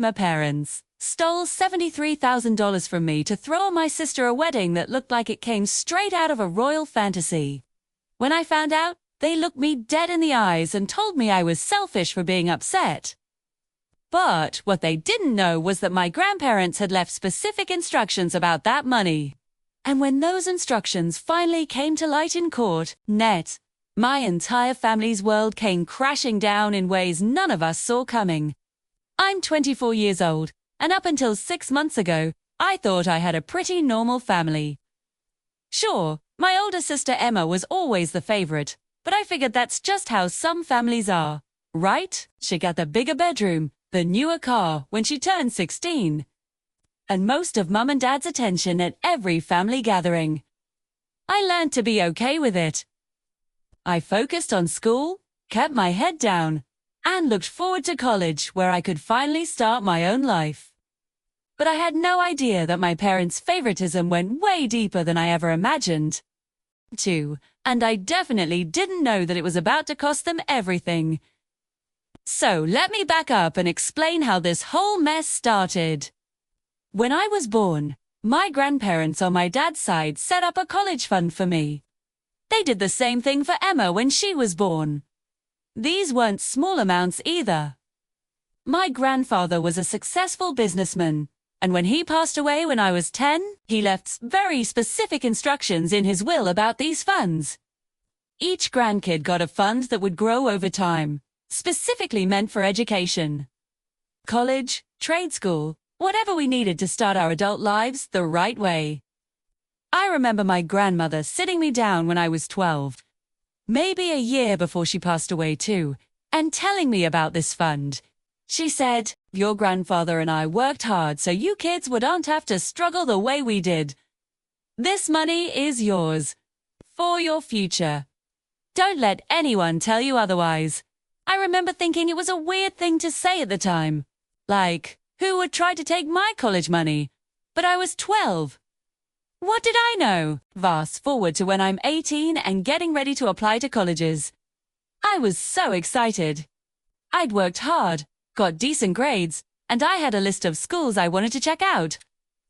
My parents stole $73,000 from me to throw my sister a wedding that looked like it came straight out of a royal fantasy. When I found out, they looked me dead in the eyes and told me I was selfish for being upset. But what they didn't know was that my grandparents had left specific instructions about that money. And when those instructions finally came to light in court, my entire family's world came crashing down in ways none of us saw coming. I'm 24 years old, and up until 6 months ago, I thought I had a pretty normal family. Sure, my older sister Emma was always the favorite, but I figured that's just how some families are, right? She got the bigger bedroom, the newer car when she turned 16. And most of Mum and Dad's attention at every family gathering. I learned to be okay with it. I focused on school, kept my head down, and looked forward to college where I could finally start my own life. But I had no idea that my parents' favoritism went way deeper than I ever imagined. And I definitely didn't know that it was about to cost them everything. So let me back up and explain how this whole mess started. When I was born, my grandparents on my dad's side set up a college fund for me. They did the same thing for Emma when she was born. These weren't small amounts either. My grandfather was a successful businessman, and when he passed away when I was 10, he left very specific instructions in his will about these funds. Each grandkid got a fund that would grow over time, specifically meant for education. College, trade school, whatever we needed to start our adult lives the right way. I remember my grandmother sitting me down when I was 12, maybe a year before she passed away too, and telling me about this fund. She said, "Your grandfather and I worked hard so you kids wouldn't have to struggle the way we did. This money is yours, for your future. Don't let anyone tell you otherwise." I remember thinking it was a weird thing to say at the time. Like, who would try to take my college money? But I was 12. What did I know? Fast forward to when I'm 18 and getting ready to apply to colleges. I was so excited. I'd worked hard, got decent grades, and I had a list of schools I wanted to check out.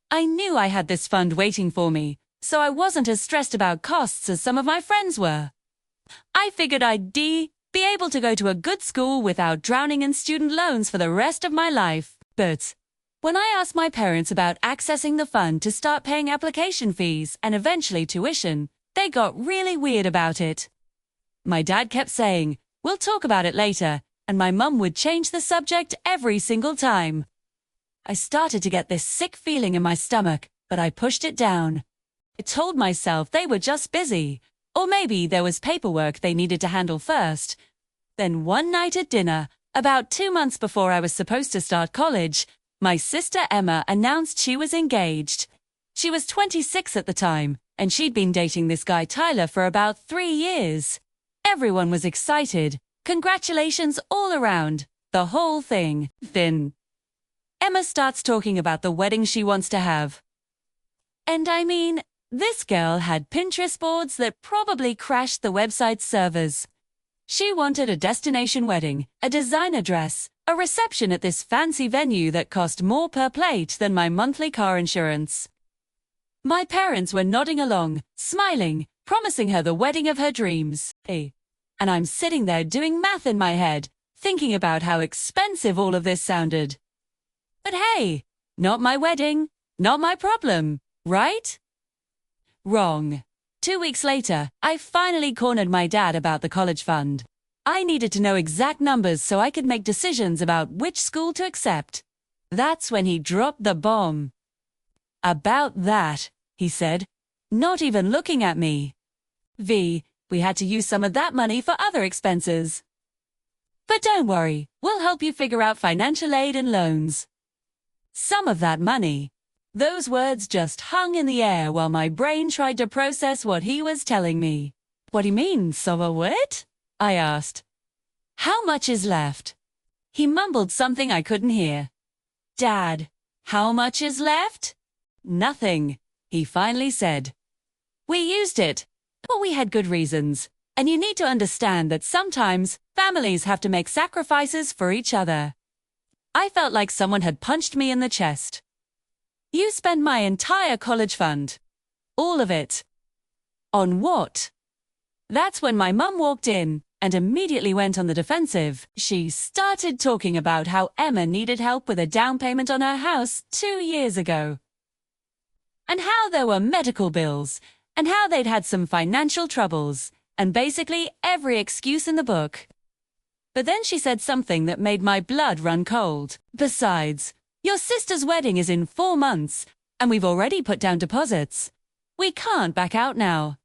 I knew I had this fund waiting for me, so I wasn't as stressed about costs as some of my friends were. I figured I'd be able to go to a good school without drowning in student loans for the rest of my life. But when I asked my parents about accessing the fund to start paying application fees and eventually tuition, they got really weird about it. My dad kept saying, "We'll talk about it later," and my mum would change the subject every single time. I started to get this sick feeling in my stomach, but I pushed it down. I told myself they were just busy, or maybe there was paperwork they needed to handle first. Then one night at dinner, about 2 months before I was supposed to start college, my sister Emma announced she was engaged. She was 26 at the time, and she'd been dating this guy Tyler for about 3 years. Everyone was excited. Congratulations all around. The whole thing. Then Emma starts talking about the wedding she wants to have. And I mean, this girl had Pinterest boards that probably crashed the website's servers. She wanted a destination wedding, a designer dress, a reception at this fancy venue that cost more per plate than my monthly car insurance. My parents were nodding along, smiling, promising her the wedding of her dreams. And I'm sitting there doing math in my head, thinking about how expensive all of this sounded. But hey, not my wedding, not my problem, right? Wrong. 2 weeks later, I finally cornered my dad about the college fund. I needed to know exact numbers so I could make decisions about which school to accept. That's when he dropped the bomb. "About that," he said, not even looking at me. "We had to use some of that money for other expenses. But don't worry, we'll help you figure out financial aid and loans." Some of that money. Those words just hung in the air while my brain tried to process what he was telling me. "What do you mean, so what?" I asked. "How much is left?" He mumbled something I couldn't hear. "Dad, how much is left?" "Nothing," he finally said. "We used it, but we had good reasons. And you need to understand that sometimes families have to make sacrifices for each other." I felt like someone had punched me in the chest. You spent my entire college fund. All of it. On what? That's when my mum walked in and immediately went on the defensive. She started talking about how Emma needed help with a down payment on her house 2 years ago. And how there were medical bills, and how they'd had some financial troubles, and basically every excuse in the book. But then she said something that made my blood run cold. Besides, your sister's wedding is in 4 months, and we've already put down deposits. We can't back out now.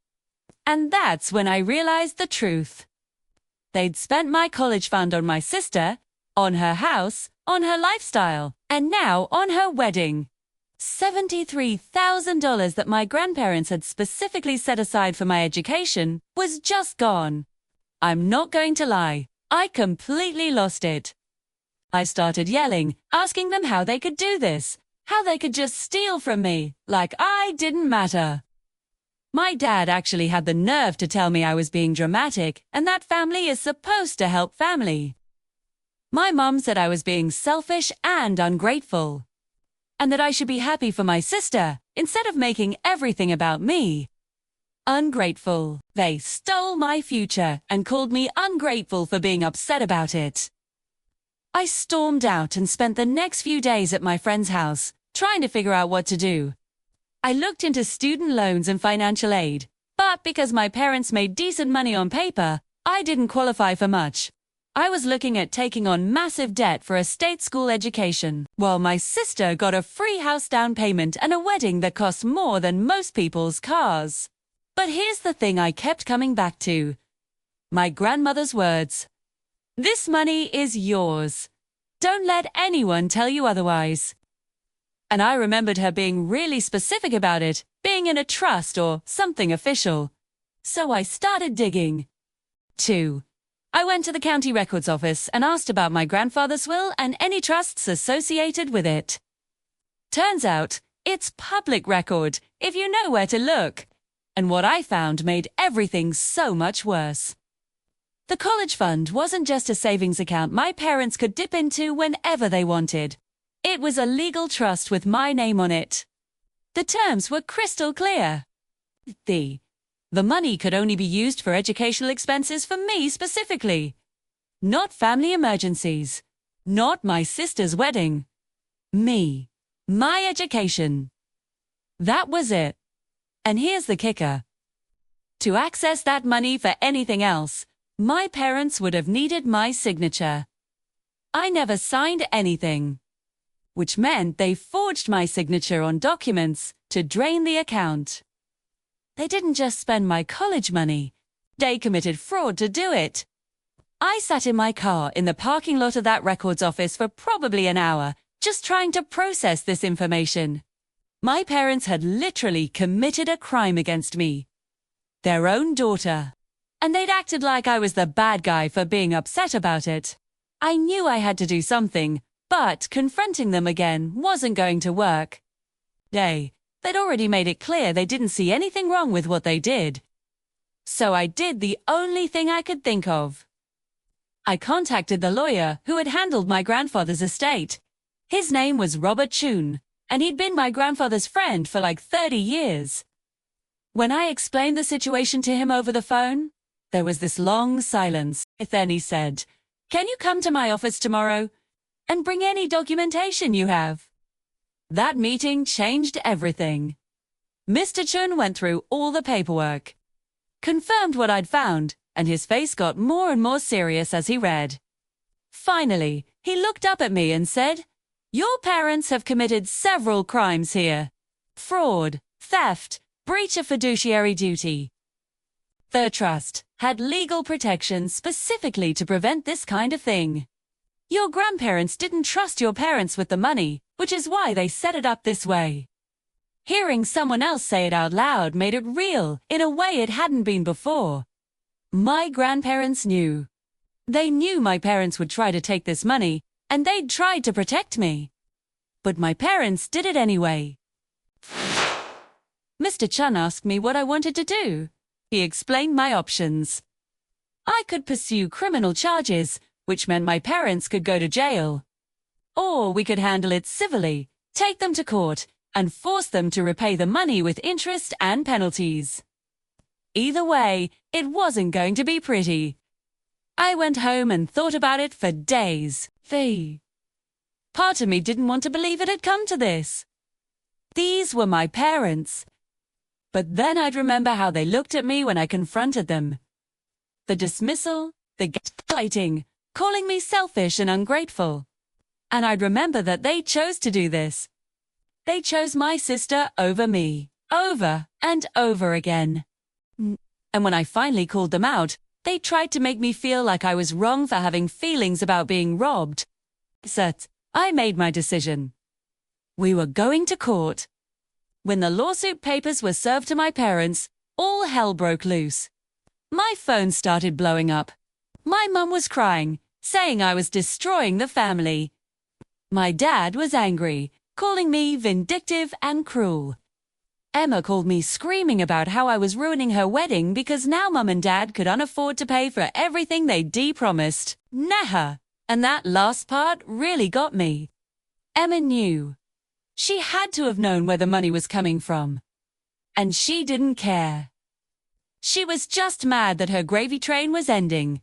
And that's when I realized the truth. They'd spent my college fund on my sister, on her house, on her lifestyle, and now on her wedding. $73,000 that my grandparents had specifically set aside for my education was just gone. I'm not going to lie, I completely lost it. I started yelling, asking them how they could do this, how they could just steal from me, like I didn't matter. My dad actually had the nerve to tell me I was being dramatic and that family is supposed to help family. My mum said I was being selfish and ungrateful, and that I should be happy for my sister instead of making everything about me. Ungrateful. They stole my future and called me ungrateful for being upset about it. I stormed out and spent the next few days at my friend's house, trying to figure out what to do. I looked into student loans and financial aid, but because my parents made decent money on paper, I didn't qualify for much. I was looking at taking on massive debt for a state school education, while my sister got a free house down payment and a wedding that cost more than most people's cars. But here's the thing I kept coming back to. My grandmother's words. This money is yours. Don't let anyone tell you otherwise. And I remembered her being really specific about it, being in a trust or something official. So I started digging. 2. I went to the county records office and asked about my grandfather's will and any trusts associated with it. Turns out, it's public record, if you know where to look. And what I found made everything so much worse. The college fund wasn't just a savings account my parents could dip into whenever they wanted. It was a legal trust with my name on it. The terms were crystal clear. The money could only be used for educational expenses for me specifically. Not family emergencies. Not my sister's wedding. Me. My education. That was it. And here's the kicker. To access that money for anything else, my parents would have needed my signature. I never signed anything, which meant they forged my signature on documents to drain the account. They didn't just spend my college money, they committed fraud to do it. I sat in my car in the parking lot of that records office for probably an hour, just trying to process this information. My parents had literally committed a crime against me. Their own daughter. And they'd acted like I was the bad guy for being upset about it. I knew I had to do something, but confronting them again wasn't going to work. They'd already made it clear they didn't see anything wrong with what they did. So I did the only thing I could think of. I contacted the lawyer who had handled my grandfather's estate. His name was Robert Chun, and he'd been my grandfather's friend for like 30 years. When I explained the situation to him over the phone, there was this long silence. Then he said, "Can you come to my office tomorrow and bring any documentation you have?" That meeting changed everything. Mr. Chun went through all the paperwork, confirmed what I'd found, and his face got more and more serious as he read. Finally, he looked up at me and said, "Your parents have committed several crimes here. Fraud, theft, breach of fiduciary duty. The trust had legal protection specifically to prevent this kind of thing. Your grandparents didn't trust your parents with the money, which is why they set it up this way." Hearing someone else say it out loud made it real in a way it hadn't been before. My grandparents knew. They knew my parents would try to take this money, and they'd tried to protect me. But my parents did it anyway. Mr. Chun asked me what I wanted to do. He explained my options. I could pursue criminal charges, which meant my parents could go to jail. Or we could handle it civilly, take them to court, and force them to repay the money with interest and penalties. Either way, it wasn't going to be pretty. I went home and thought about it for days. Part of me didn't want to believe it had come to this. These were my parents. But then I'd remember how they looked at me when I confronted them. The dismissal, the gaslighting, calling me selfish and ungrateful. And I'd remember that they chose to do this. They chose my sister over me, over and over again. And when I finally called them out, they tried to make me feel like I was wrong for having feelings about being robbed. So, I made my decision. We were going to court. When the lawsuit papers were served to my parents, all hell broke loose. My phone started blowing up. My mum was crying, saying I was destroying the family. My dad was angry, calling me vindictive and cruel. Emma called me screaming about how I was ruining her wedding because now Mum and Dad could unafford to pay for everything they de-promised. Nah. And that last part really got me. Emma knew. She had to have known where the money was coming from. And she didn't care. She was just mad that her gravy train was ending.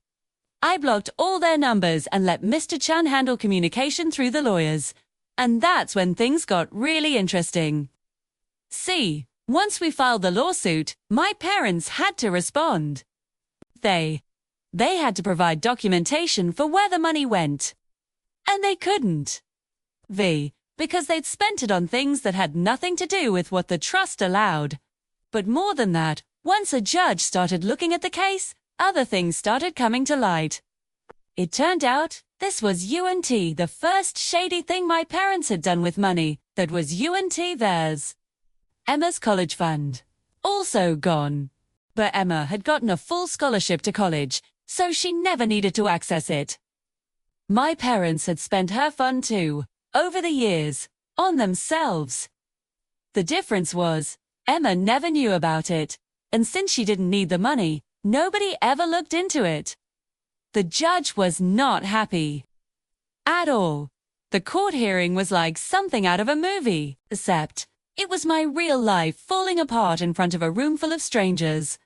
I blocked all their numbers and let Mr. Chun handle communication through the lawyers. And that's when things got really interesting. See, once we filed the lawsuit, my parents had to respond. They had to provide documentation for where the money went. And they couldn't. Because they'd spent it on things that had nothing to do with what the trust allowed. But more than that, once a judge started looking at the case, other things started coming to light. It turned out this was UNT, the first shady thing my parents had done with money that was UNT theirs. Emma's college fund. Also gone. But Emma had gotten a full scholarship to college, so she never needed to access it. My parents had spent her fund too, over the years, on themselves. The difference was, Emma never knew about it, and since she didn't need the money, nobody ever looked into it. The judge was not happy. At all. The court hearing was like something out of a movie, except it was my real life falling apart in front of a room full of strangers.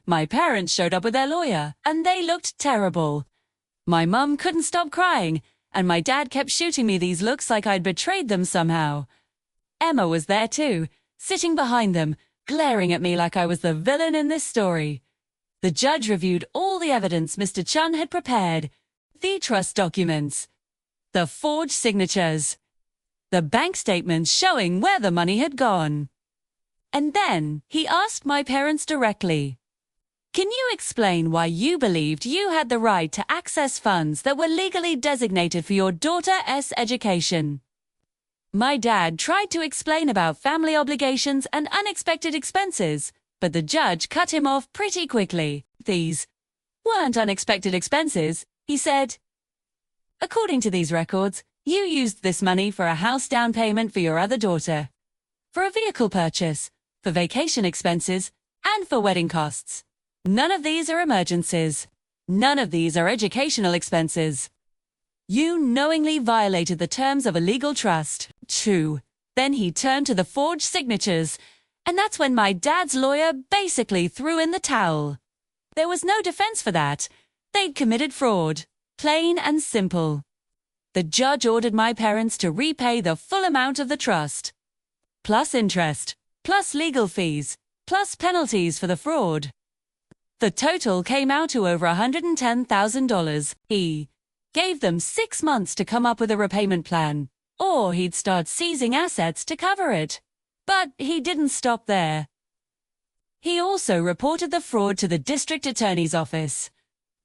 My parents showed up with their lawyer, and they looked terrible. My mum couldn't stop crying, and my dad kept shooting me these looks like I'd betrayed them somehow. Emma was there too, sitting behind them, glaring at me like I was the villain in this story. The judge reviewed all the evidence Mr. Chun had prepared, the trust documents, the forged signatures, the bank statements showing where the money had gone. And then he asked my parents directly, "Can you explain why you believed you had the right to access funds that were legally designated for your daughter's education?" My dad tried to explain about family obligations and unexpected expenses, but the judge cut him off pretty quickly. "These weren't unexpected expenses," he said. "According to these records, you used this money for a house down payment for your other daughter, for a vehicle purchase, for vacation expenses, and for wedding costs. None of these are emergencies. None of these are educational expenses. You knowingly violated the terms of a legal trust." True. Then he turned to the forged signatures, and that's when my dad's lawyer basically threw in the towel. There was no defense for that. They'd committed fraud. Plain and simple. The judge ordered my parents to repay the full amount of the trust, plus interest, plus legal fees, plus penalties for the fraud. The total came out to over $110,000. He gave them 6 months to come up with a repayment plan, or he'd start seizing assets to cover it. But he didn't stop there. He also reported the fraud to the district attorney's office,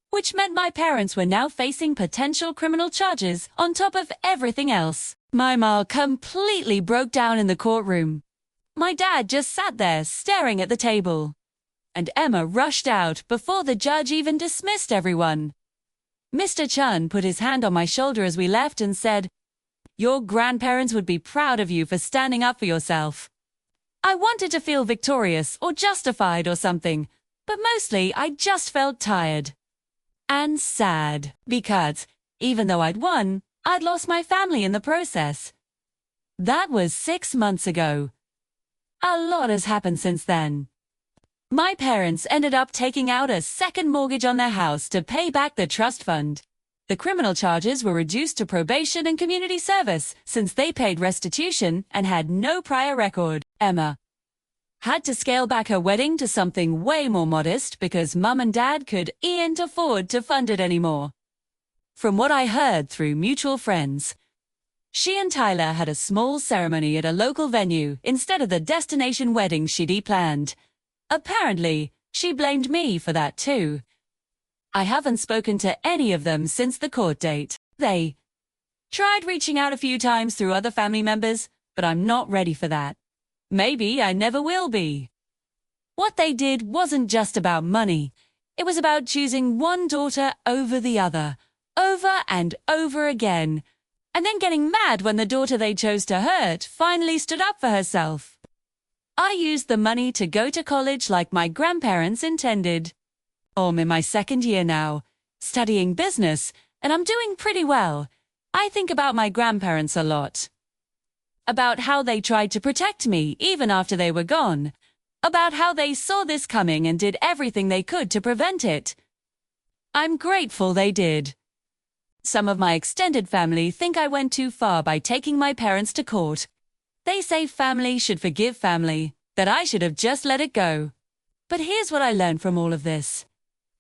which meant my parents were now facing potential criminal charges on top of everything else. My ma completely broke down in the courtroom. My dad just sat there staring at the table. And Emma rushed out before the judge even dismissed everyone. Mr. Chun put his hand on my shoulder as we left and said, "Your grandparents would be proud of you for standing up for yourself." I wanted to feel victorious or justified or something, but mostly I just felt tired. And sad, because, even though I'd won, I'd lost my family in the process. That was 6 months ago. A lot has happened since then. My parents ended up taking out a second mortgage on their house to pay back the trust fund. The criminal charges were reduced to probation and community service since they paid restitution and had no prior record. Emma had to scale back her wedding to something way more modest because Mum and Dad couldn't afford to fund it anymore. From what I heard through mutual friends, she and Tyler had a small ceremony at a local venue instead of the destination wedding she'd planned. Apparently, she blamed me for that too. I haven't spoken to any of them since the court date. They tried reaching out a few times through other family members, but I'm not ready for that. Maybe I never will be. What they did wasn't just about money. It was about choosing one daughter over the other, over and over again, and then getting mad when the daughter they chose to hurt finally stood up for herself. I used the money to go to college like my grandparents intended. I'm in my second year now, studying business, and I'm doing pretty well. I think about my grandparents a lot. About how they tried to protect me even after they were gone. About how they saw this coming and did everything they could to prevent it. I'm grateful they did. Some of my extended family think I went too far by taking my parents to court. They say family should forgive family, that I should have just let it go. But here's what I learned from all of this.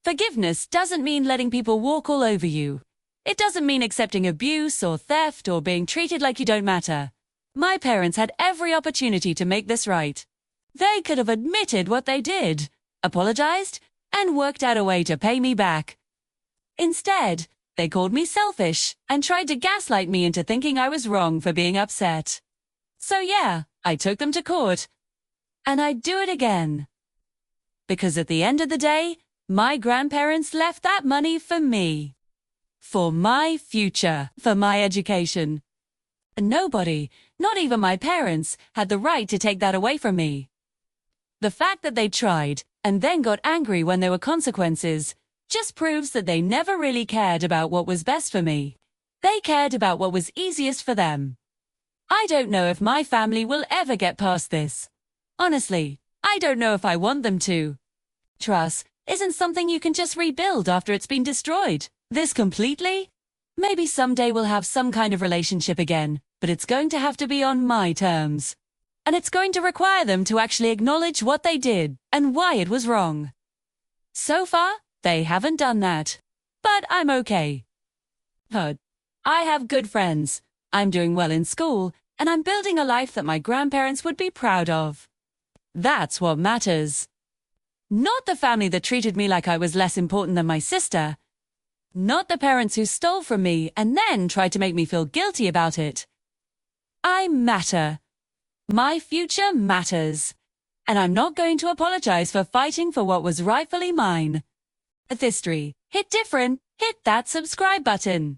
Forgiveness doesn't mean letting people walk all over you. It doesn't mean accepting abuse or theft or being treated like you don't matter. My parents had every opportunity to make this right. They could have admitted what they did, apologized, and worked out a way to pay me back. Instead, they called me selfish and tried to gaslight me into thinking I was wrong for being upset. So yeah, I took them to court. And I'd do it again. Because at the end of the day, my grandparents left that money for me. For my future, for my education. Nobody, not even my parents, had the right to take that away from me. The fact that they tried and then got angry when there were consequences just proves that they never really cared about what was best for me. They cared about what was easiest for them. I don't know if my family will ever get past this. Honestly, I don't know if I want them to. Trust isn't something you can just rebuild after it's been destroyed. This completely? Maybe someday we'll have some kind of relationship again, but it's going to have to be on my terms. And it's going to require them to actually acknowledge what they did and why it was wrong. So far, they haven't done that. But I'm okay. I have good friends. I'm doing well in school, and I'm building a life that my grandparents would be proud of. That's what matters. Not the family that treated me like I was less important than my sister. Not the parents who stole from me and then tried to make me feel guilty about it. I matter. My future matters. And I'm not going to apologize for fighting for what was rightfully mine. History. Hit different. Hit that subscribe button.